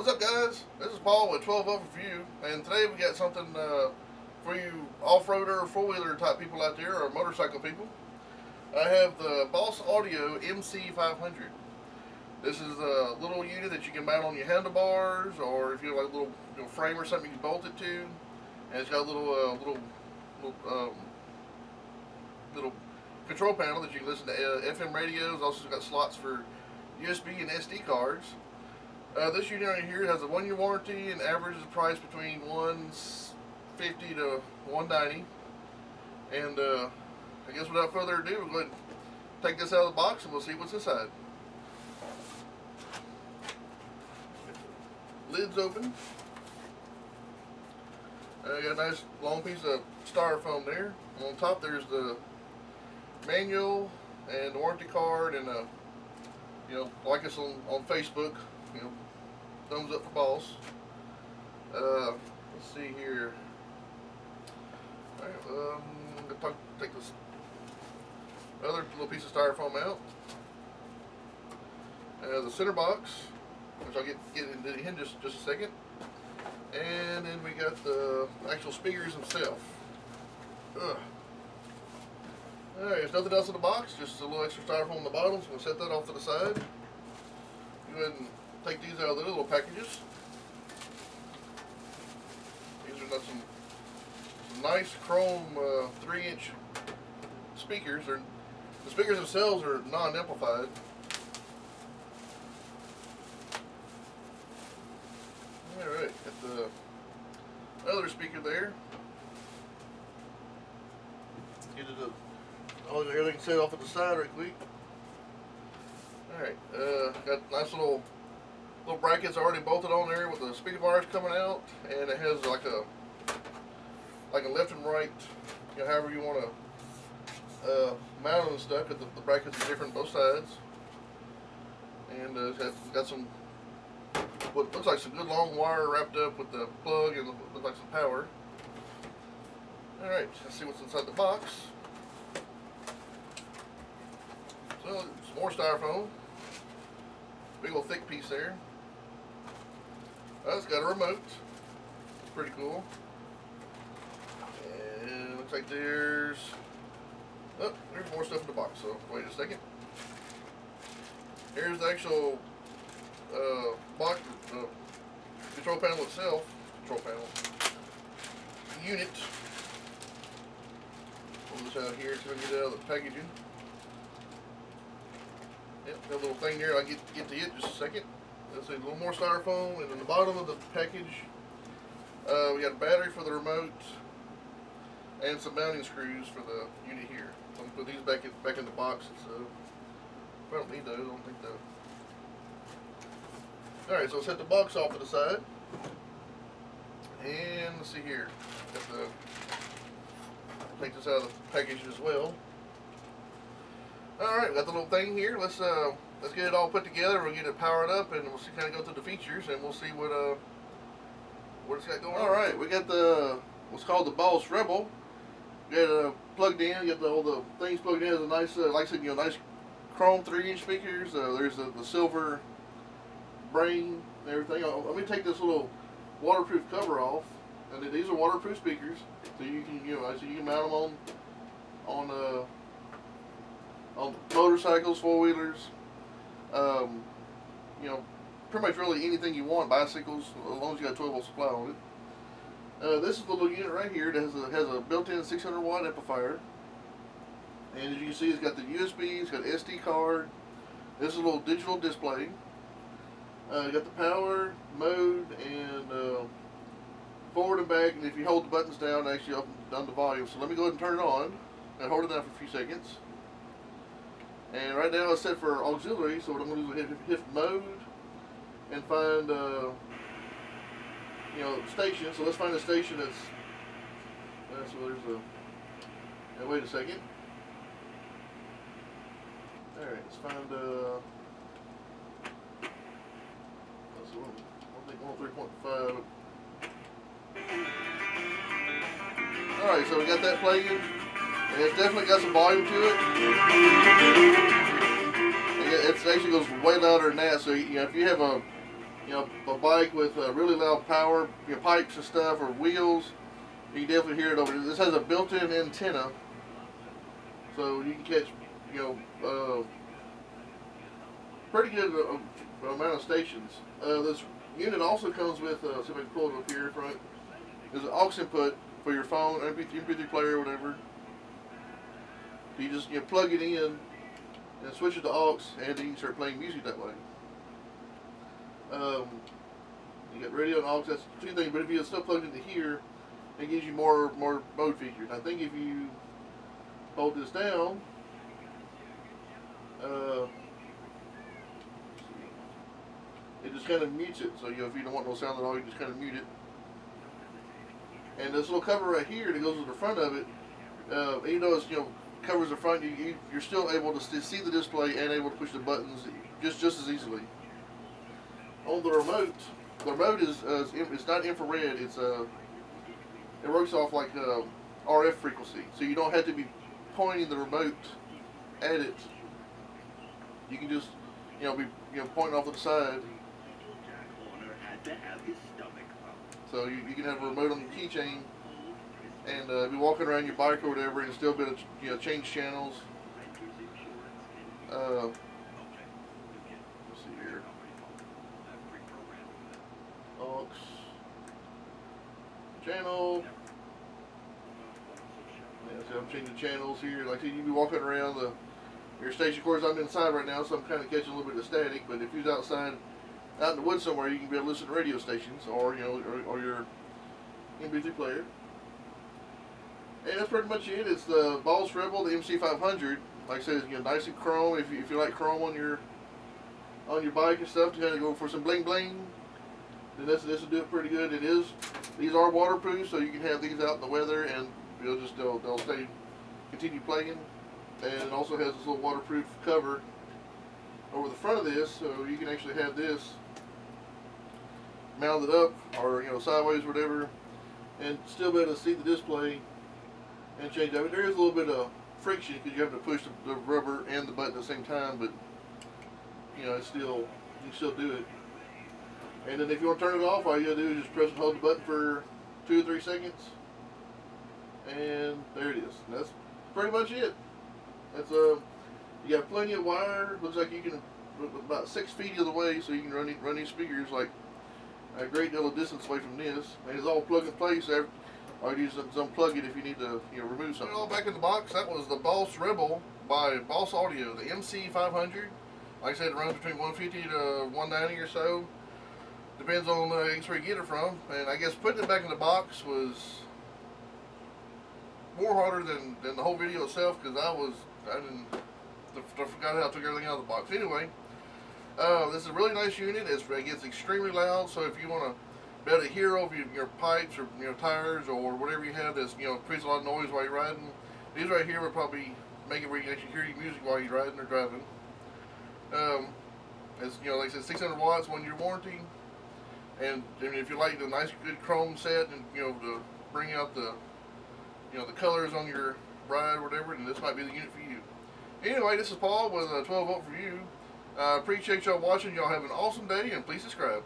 What's up, guys? This is Paul with 12 Overview, and today we got something for you off-roader, four-wheeler type people out there, or motorcycle people. I have the Boss Audio MC500. This is a little unit that you can mount on your handlebars, or if you have like a little frame or something, you can bolt it to. And it's got a little control panel that you can listen to FM radios. Also got slots for USB and SD cards. This unit right here has a 1-year warranty and averages the price between $150 to $190. And I guess without further ado, we'll go ahead and take this out of the box and we'll see what's inside. Lid's open. Got a nice long piece of styrofoam there. And on top there's the manual and the warranty card, and like us on Facebook, thumbs up for Boss. Let's see here. Alright, I'm gonna take this other little piece of styrofoam out. The center box, which I'll get into in just a second. And then we got the actual speakers themselves. Alright, there's nothing else in the box, just a little extra styrofoam on the bottom, so we'll set that off to the side. Go ahead and take these out of the little packages. These are some nice chrome 3-inch speakers. The speakers themselves are non-amplified. Alright, got the other speaker there. Get it up. Everything set off at the side right quick. Alright, got nice little brackets already bolted on there with the speaker bars coming out, and it has like a left and right, however you want to mount them and stuff. But the brackets are different both sides, and it's got some what looks like some good long wire wrapped up with the plug and looks like some power. Alright, let's see what's inside the box. So, some more styrofoam. Big old thick piece there. It's got a remote. It's pretty cool. And it looks like there's more stuff in the box, so wait a second. Here's the actual box, control panel itself. Unit. Pull this out here so we can get it out of the packaging. Yep, got a little thing there. I'll get to it in just a second. Let's see, a little more styrofoam, and in the bottom of the package, we got a battery for the remote and some mounting screws for the unit here. So I'm gonna put these back in the box. So I don't need those. I don't think so. All right, so let's set the box off to the side, and let's see here. Take this out of the package as well. Alright, we got the little thing here. Let's get it all put together. We'll get it powered up, and we'll kind of go through the features, and we'll see what it's got going on. Alright, we got what's called the Boss Rebel. We got it plugged in. You got all the things plugged in. It's a nice, like I said, nice chrome 3-inch speakers. There's the silver brain and everything. Let me take this little waterproof cover off. And these are waterproof speakers, so you can mount them on motorcycles, four-wheelers, pretty much really anything you want, bicycles, as long as you got a 12-volt supply on it. This is the little unit right here that has a built-in 600-watt amplifier, and as you can see, it's got the USB, it's got an SD card. This is a little digital display. You got the power, mode, and forward and back, and if you hold the buttons down, it actually opens down the volume. So let me go ahead and turn it on, and hold it down for a few seconds. And right now it's set for auxiliary, so what I'm going to do is hit mode and find station. So let's find a station that's so there's a wait a second. Alright, let's find let's see, 103.5. Alright, so we got that playing, and it's definitely got some volume to it. It actually goes way louder than that, so if you have a you know, a bike with really loud power, you know, pipes and stuff, or wheels, you can definitely hear it over. This has a built-in antenna, so you can catch, you know, pretty good amount of stations. This unit also comes with, see if I can pull it up here in front. There's an aux input for your phone, MP3 player, or whatever. You just plug it in and switch it to aux, and then you can start playing music that way. You got radio and aux. That's two things. But if you still plugged into here, it gives you more mode features. I think if you hold this down, it just kind of mutes it. So if you don't want no sound at all, you just kind of mute it. And this little cover right here that goes to the front of it, even though it's covers the front, you're still able to see the display and able to push the buttons just as easily. On the remote is it's not infrared. It's it works off like RF frequency, so you don't have to be pointing the remote at it. You can just be pointing off to the side. So you can have a remote on your keychain and be walking around your bike or whatever, and still be able to change channels. Let's see here. Aux channel. Yeah, so I'm changing channels here. Like you be walking around your station. Of course, I'm inside right now, so I'm kind of catching a little bit of static. But if you're outside, out in the woods somewhere, you can be able to listen to radio stations or or your MP3 player. And that's pretty much it. It's the Boss Rebel, the MC500. Like I said, it's nice and chrome. If you like chrome on your bike and stuff, to kind of go for some bling bling, then this will do it pretty good. These are waterproof, so you can have these out in the weather, and they'll continue playing. And it also has this little waterproof cover over the front of this, so you can actually have this mounted up or sideways, whatever, and still be able to see the display and change that. There is a little bit of friction because you have to push the rubber and the button at the same time, but it's you can still do it. And then if you want to turn it off, all you gotta do is just press and hold the button for 2 or 3 seconds, and there it is. And that's pretty much it. That's you got plenty of wire. Looks like you can about 6 feet of the way, so you can run these speakers like a great deal of distance away from this. And it's all plug and play. So all you do is unplug it if you need to remove something. All back in the box. That was the Boss Rebel by Boss Audio, the MC500. Like I said, it runs between 150 to 190 or so. Depends on where you get it from. And I guess putting it back in the box was more harder than the whole video itself, because I forgot how I took everything out of the box. Anyway, this is a really nice unit. It gets extremely loud, so if you want to be able to hear over your pipes or tires or whatever you have that's creates a lot of noise while you're riding, these right here will probably make it where you can actually hear your music while you're riding or driving. It's like I said, 600 watts, 1-year warranty, and if you like the nice good chrome set and to bring out the the colors on your ride or whatever, then this might be the unit for you. Anyway, this is Paul with 12 Volt for you. Appreciate y'all watching. Y'all have an awesome day, and please subscribe.